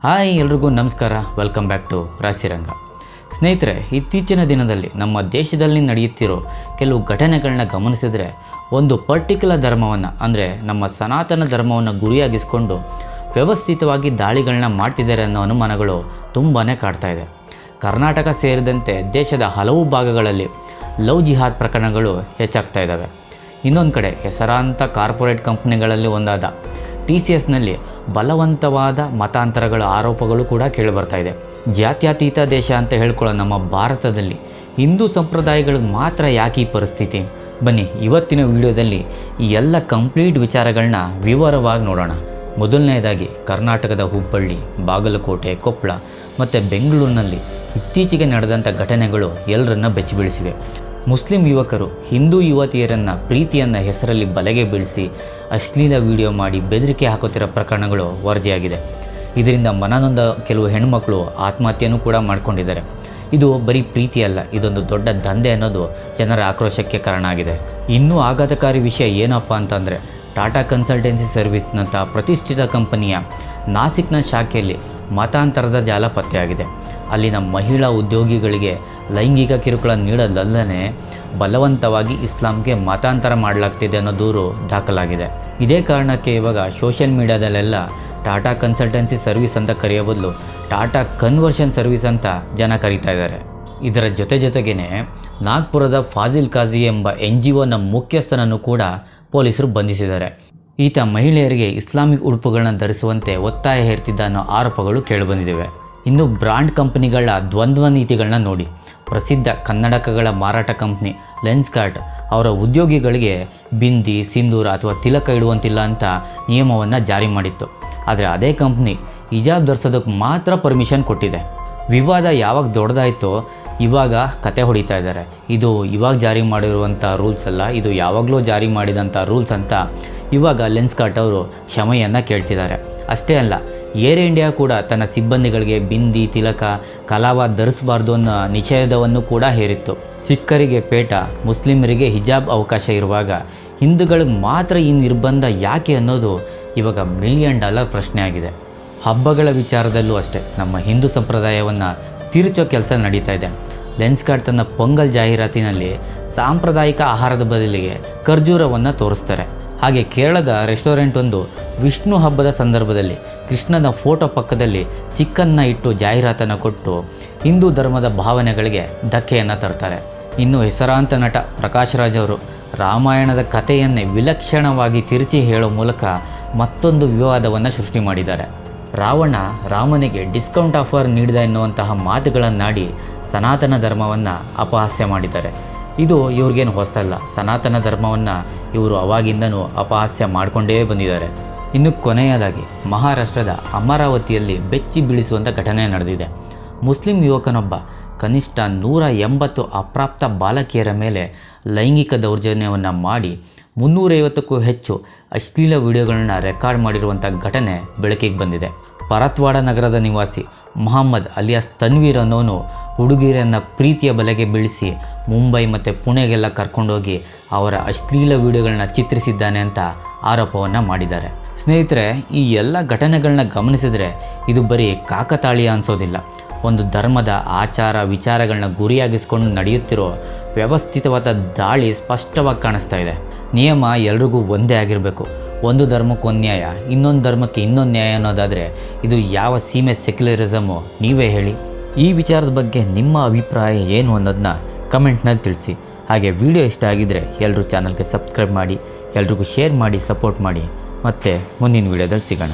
Hi ಎಲ್ರಿಗೂ ನಮಸ್ಕಾರ, welcome back to ರಾಶಿರಂಗ. ಸ್ನೇಹಿತರೆ, ಇತ್ತೀಚಿನ ದಿನದಲ್ಲಿ ನಮ್ಮ ದೇಶದಲ್ಲಿ ನಡೆಯುತ್ತಿರೋ ಕೆಲವು ಘಟನೆಗಳನ್ನ ಗಮನಿಸಿದರೆ ಒಂದು ಪರ್ಟಿಕ್ಯುಲರ್ ಧರ್ಮವನ್ನು ಅಂದರೆ ನಮ್ಮ ಸನಾತನ ಧರ್ಮವನ್ನು ಗುರಿಯಾಗಿಸಿಕೊಂಡು ವ್ಯವಸ್ಥಿತವಾಗಿ ದಾಳಿಗಳನ್ನ ಮಾಡ್ತಿದ್ದಾರೆ ಅನ್ನೋ ಅನುಮಾನಗಳು ತುಂಬಾ ಕಾಡ್ತಾ ಇದೆ. ಕರ್ನಾಟಕ ಸೇರಿದಂತೆ ದೇಶದ ಹಲವು ಭಾಗಗಳಲ್ಲಿ ಲವ್ ಜಿಹಾದ್ ಪ್ರಕರಣಗಳು ಹೆಚ್ಚಾಗ್ತಾ ಇದ್ದಾವೆ. ಇನ್ನೊಂದು ಕಡೆ ಹೆಸರಾಂತ ಕಾರ್ಪೊರೇಟ್ ಕಂಪ್ನಿಗಳಲ್ಲಿ ಒಂದಾದ TCSನಲ್ಲಿ ಬಲವಂತವಾದ ಮತಾಂತರಗಳ ಆರೋಪಗಳು ಕೂಡ ಕೇಳಿಬರ್ತಾ ಇದೆ. ಜಾತ್ಯತೀತ ದೇಶ ಅಂತ ಹೇಳ್ಕೊಳ್ಳೋ ನಮ್ಮ ಭಾರತದಲ್ಲಿ ಹಿಂದೂ ಸಂಪ್ರದಾಯಗಳಿಗೆ ಮಾತ್ರ ಯಾಕೆ ಈ ಪರಿಸ್ಥಿತಿ? ಬನ್ನಿ, ಇವತ್ತಿನ ವಿಡಿಯೋದಲ್ಲಿ ಈ ಎಲ್ಲ ಕಂಪ್ಲೀಟ್ ವಿಚಾರಗಳನ್ನ ವಿವರವಾಗಿ ನೋಡೋಣ. ಮೊದಲನೇದಾಗಿ ಕರ್ನಾಟಕದ ಹುಬ್ಬಳ್ಳಿ, ಬಾಗಲಕೋಟೆ, ಕೊಪ್ಪಳ ಮತ್ತು ಬೆಂಗಳೂರಿನಲ್ಲಿ ಇತ್ತೀಚೆಗೆ ನಡೆದಂಥ ಘಟನೆಗಳು ಎಲ್ಲರನ್ನ ಬೆಚ್ಚಿಬೀಳಿಸಿವೆ. ಮುಸ್ಲಿಂ ಯುವಕರು ಹಿಂದೂ ಯುವತಿಯರನ್ನು ಪ್ರೀತಿಯನ್ನು ಹೆಸರಲ್ಲಿ ಬಲೆಗೆ ಬೀಳಿಸಿ ಅಶ್ಲೀಲ ವಿಡಿಯೋ ಮಾಡಿ ಬೆದರಿಕೆ ಹಾಕುತ್ತಿರೋ ಪ್ರಕರಣಗಳು ವರದಿಯಾಗಿದೆ. ಇದರಿಂದ ಮನನೊಂದ ಕೆಲವು ಹೆಣ್ಣುಮಕ್ಕಳು ಆತ್ಮಹತ್ಯೆಯೂ ಕೂಡ ಮಾಡ್ಕೊಂಡಿದ್ದಾರೆ. ಇದು ಬರೀ ಪ್ರೀತಿ ಅಲ್ಲ, ಇದೊಂದು ದೊಡ್ಡ ದಂಧೆ ಅನ್ನೋದು ಜನರ ಆಕ್ರೋಶಕ್ಕೆ ಕಾರಣ ಆಗಿದೆ. ಇನ್ನೂ ಆಘಾತಕಾರಿ ವಿಷಯ ಏನಪ್ಪ ಅಂತಂದರೆ, ಟಾಟಾ ಕನ್ಸಲ್ಟೆನ್ಸಿ ಸರ್ವಿಸ್ನಂಥ ಪ್ರತಿಷ್ಠಿತ ಕಂಪನಿಯ ನಾಸಿಕ್ನ ಶಾಖೆಯಲ್ಲಿ ಮತಾಂತರದ ಜಾಲ ಪತ್ತೆಯಾಗಿದೆ. ಅಲ್ಲಿನ ಮಹಿಳಾ ಉದ್ಯೋಗಿಗಳಿಗೆ ಲೈಂಗಿಕ ಕಿರುಕುಳ ನೀಡದಲ್ಲದೆ ಬಲವಂತವಾಗಿ ಇಸ್ಲಾಂಗೆ ಮತಾಂತರ ಮಾಡಲಾಗ್ತಿದೆ ಅನ್ನೋ ದೂರು ದಾಖಲಾಗಿದೆ. ಇದೇ ಕಾರಣಕ್ಕೆ ಇವಾಗ ಸೋಷಿಯಲ್ ಮೀಡಿಯಾದಲ್ಲೆಲ್ಲ ಟಾಟಾ ಕನ್ಸಲ್ಟೆನ್ಸಿ ಸರ್ವಿಸ್ ಅಂತ ಕರೆಯೋ ಬದಲು ಟಾಟಾ ಕನ್ವರ್ಷನ್ ಸರ್ವಿಸ್ ಅಂತ ಜನ ಕರೀತಾ ಇದ್ದಾರೆ. ಇದರ ಜೊತೆಗೇ ನಾಗ್ಪುರದ ಫಾಜಿಲ್ ಕಾಜಿ ಎಂಬ NGOನ ಮುಖ್ಯಸ್ಥನನ್ನು ಕೂಡ ಪೊಲೀಸರು ಬಂಧಿಸಿದ್ದಾರೆ. ಈತ ಮಹಿಳೆಯರಿಗೆ ಇಸ್ಲಾಮಿಕ್ ಉಡುಪುಗಳನ್ನ ಧರಿಸುವಂತೆ ಒತ್ತಾಯ ಹೇರ್ತಿದ್ದ ಅನ್ನೋ ಆರೋಪಗಳು ಕೇಳಿಬಂದಿವೆ. ಇನ್ನು ಬ್ರಾಂಡ್ ಕಂಪನಿಗಳ ದ್ವಂದ್ವ ನೀತಿಗಳನ್ನ ನೋಡಿ. ಪ್ರಸಿದ್ಧ ಕನ್ನಡಕಗಳ ಮಾರಾಟ ಕಂಪ್ನಿ ಲೆನ್ಸ್ಕಾರ್ಟ್ ಅವರ ಉದ್ಯೋಗಿಗಳಿಗೆ ಬಿಂದಿ, ಸಿಂಧೂರ ಅಥವಾ ತಿಲಕ ಇಡುವಂತಿಲ್ಲ ಅಂತ ನಿಯಮವನ್ನು ಜಾರಿ ಮಾಡಿತ್ತು. ಆದರೆ ಅದೇ ಕಂಪ್ನಿ ಹಿಜಾಬ್ ಧರಿಸೋದಕ್ಕೆ ಮಾತ್ರ ಪರ್ಮಿಷನ್ ಕೊಟ್ಟಿದೆ. ವಿವಾದ ಯಾವಾಗ ದೊಡ್ಡದಾಯಿತೋ ಇವಾಗ ಕತೆ ಹೊಡಿತಾ ಇದ್ದಾರೆ. ಇದು ಇವಾಗ ಜಾರಿ ಮಾಡಿರುವಂಥ ರೂಲ್ಸ್ ಅಲ್ಲ, ಇದು ಯಾವಾಗಲೂ ಜಾರಿ ಮಾಡಿದಂಥ ರೂಲ್ಸ್ ಅಂತ ಇವಾಗ ಲೆನ್ಸ್ಕಾರ್ಟ್ ಅವರು ಕ್ಷಮೆಯನ್ನು ಕೇಳ್ತಿದ್ದಾರೆ. ಅಷ್ಟೇ ಅಲ್ಲ, ಏರ್ ಇಂಡಿಯಾ ಕೂಡ ತನ್ನ ಸಿಬ್ಬಂದಿಗಳಿಗೆ ಬಿಂದಿ, ತಿಲಕ, ಕಲಾವ ಧರಿಸಬಾರ್ದು ಅನ್ನೋ ನಿಷೇಧವನ್ನು ಕೂಡ ಹೇರಿತ್ತು. ಸಿಖ್ಖರಿಗೆ ಪೇಟ, ಮುಸ್ಲಿಮರಿಗೆ ಹಿಜಾಬ್ ಅವಕಾಶ ಇರುವಾಗ ಹಿಂದೂಗಳಿಗೆ ಮಾತ್ರ ಈ ನಿರ್ಬಂಧ ಯಾಕೆ ಅನ್ನೋದು ಇವಾಗ $1 ಮಿಲಿಯನ್ ಪ್ರಶ್ನೆ ಆಗಿದೆ. ಹಬ್ಬಗಳ ವಿಚಾರದಲ್ಲೂ ಅಷ್ಟೇ ನಮ್ಮ ಹಿಂದೂ ಸಂಪ್ರದಾಯವನ್ನು ತಿರುಚೋ ಕೆಲಸ ನಡೀತಾ ಇದೆ. ಲೆನ್ಸ್ಕಾರ್ಟ್ ತನ್ನ ಪೊಂಗಲ್ ಜಾಹೀರಾತಿನಲ್ಲಿ ಸಾಂಪ್ರದಾಯಿಕ ಆಹಾರದ ಬದಲಿಗೆ ಖರ್ಜೂರವನ್ನು ತೋರಿಸ್ತಾರೆ. ಹಾಗೆ ಕೇರಳದ ರೆಸ್ಟೋರೆಂಟ್ ಒಂದು ವಿಷ್ಣು ಹಬ್ಬದ ಸಂದರ್ಭದಲ್ಲಿ ಕೃಷ್ಣನ ಫೋಟೋ ಪಕ್ಕದಲ್ಲಿ ಚಿಕನ್ನ ಇಟ್ಟು ಜಾಹೀರಾತನ್ನು ಕೊಟ್ಟು ಹಿಂದೂ ಧರ್ಮದ ಭಾವನೆಗಳಿಗೆ ಧಕ್ಕೆಯನ್ನು ತರ್ತಾರೆ. ಇನ್ನು ಹೆಸರಾಂತ ನಟ ಪ್ರಕಾಶ್ ರಾಜ್ ಅವರು ರಾಮಾಯಣದ ಕಥೆಯನ್ನೇ ವಿಲಕ್ಷಣವಾಗಿ ತಿರುಚಿ ಹೇಳೋ ಮೂಲಕ ಮತ್ತೊಂದು ವಿವಾದವನ್ನು ಸೃಷ್ಟಿ ಮಾಡಿದ್ದಾರೆ. ರಾವಣ ರಾಮನಿಗೆ ಡಿಸ್ಕೌಂಟ್ ಆಫರ್ ನೀಡಿದ ಎನ್ನುವಂತಹ ಮಾತುಗಳನ್ನಾಡಿ ಸನಾತನ ಧರ್ಮವನ್ನು ಅಪಹಾಸ್ಯ ಮಾಡಿದ್ದಾರೆ. ಇದು ಇವ್ರಿಗೇನು ಹೊಸತಲ್ಲ. ಸನಾತನ ಧರ್ಮವನ್ನು ಇವರು ಅವಾಗಿಂದನೂ ಅಪಹಾಸ್ಯ ಮಾಡಿಕೊಂಡೇ ಬಂದಿದ್ದಾರೆ. ಇನ್ನು ಕೊನೆಯದಾಗಿ ಮಹಾರಾಷ್ಟ್ರದ ಅಮರಾವತಿಯಲ್ಲಿ ಬೆಚ್ಚಿ ಬೀಳಿಸುವಂಥ ಘಟನೆ ನಡೆದಿದೆ. ಮುಸ್ಲಿಂ ಯುವಕನೊಬ್ಬ ಕನಿಷ್ಠ 180 ಅಪ್ರಾಪ್ತ ಬಾಲಕಿಯರ ಮೇಲೆ ಲೈಂಗಿಕ ದೌರ್ಜನ್ಯವನ್ನು ಮಾಡಿ 350ಕ್ಕೂ ಹೆಚ್ಚು ಅಶ್ಲೀಲ ವಿಡಿಯೋಗಳನ್ನು ರೆಕಾರ್ಡ್ ಮಾಡಿರುವಂಥ ಘಟನೆ ಬೆಳಕಿಗೆ ಬಂದಿದೆ. ಪರತ್ವಾಡ ನಗರದ ನಿವಾಸಿ ಮೊಹಮ್ಮದ್ ಅಲಿಯಾಸ್ ತನ್ವೀರ್ ಅನ್ನೋನು ಹುಡುಗಿಯರನ್ನು ಪ್ರೀತಿಯ ಬಲೆಗೆ ಬೀಳಿಸಿ ಮುಂಬೈ ಮತ್ತು ಪುಣೆಗೆಲ್ಲ ಕರ್ಕೊಂಡೋಗಿ ಅವರ ಅಶ್ಲೀಲ ವಿಡಿಯೋಗಳನ್ನ ಚಿತ್ರಿಸಿದ್ದಾನೆ ಅಂತ ಆರೋಪವನ್ನು ಮಾಡಿದ್ದಾರೆ. ಸ್ನೇಹಿತರೆ, ಈ ಎಲ್ಲ ಘಟನೆಗಳನ್ನ ಗಮನಿಸಿದರೆ ಇದು ಬರೀ ಕಾಕತಾಳೀಯ ಅನಿಸೋದಿಲ್ಲ. ಒಂದು ಧರ್ಮದ ಆಚಾರ ವಿಚಾರಗಳನ್ನ ಗುರಿಯಾಗಿಸ್ಕೊಂಡು ನಡೆಯುತ್ತಿರೋ ವ್ಯವಸ್ಥಿತವಾದ ದಾಳಿ ಸ್ಪಷ್ಟವಾಗಿ ಕಾಣಿಸ್ತಾ ಇದೆ. ನಿಯಮ ಎಲ್ರಿಗೂ ಒಂದೇ ಆಗಿರಬೇಕು. ಒಂದು ಧರ್ಮಕ್ಕೆ ಒಂದು ನ್ಯಾಯ, ಇನ್ನೊಂದು ಧರ್ಮಕ್ಕೆ ಇನ್ನೊಂದು ನ್ಯಾಯ ಅನ್ನೋದಾದರೆ ಇದು ಯಾವ ಸೀಮೆ ಸೆಕ್ಯುಲರಿಸಮು? ನೀವೇ ಹೇಳಿ. ಈ ವಿಚಾರದ ಬಗ್ಗೆ ನಿಮ್ಮ ಅಭಿಪ್ರಾಯ ಏನು ಅನ್ನೋದನ್ನ ಕಮೆಂಟ್ನಲ್ಲಿ ತಿಳಿಸಿ. ಹಾಗೆ ವಿಡಿಯೋ ಇಷ್ಟ ಆಗಿದ್ದರೆ ಎಲ್ಲರೂ ಚಾನಲ್ಗೆ ಸಬ್ಸ್ಕ್ರೈಬ್ ಮಾಡಿ, ಎಲ್ರಿಗೂ ಶೇರ್ ಮಾಡಿ, ಸಪೋರ್ಟ್ ಮಾಡಿ. ಮತ್ತೆ ಮುಂದಿನ ವಿಡಿಯೋದಲ್ಲಿ ಸಿಗೋಣ.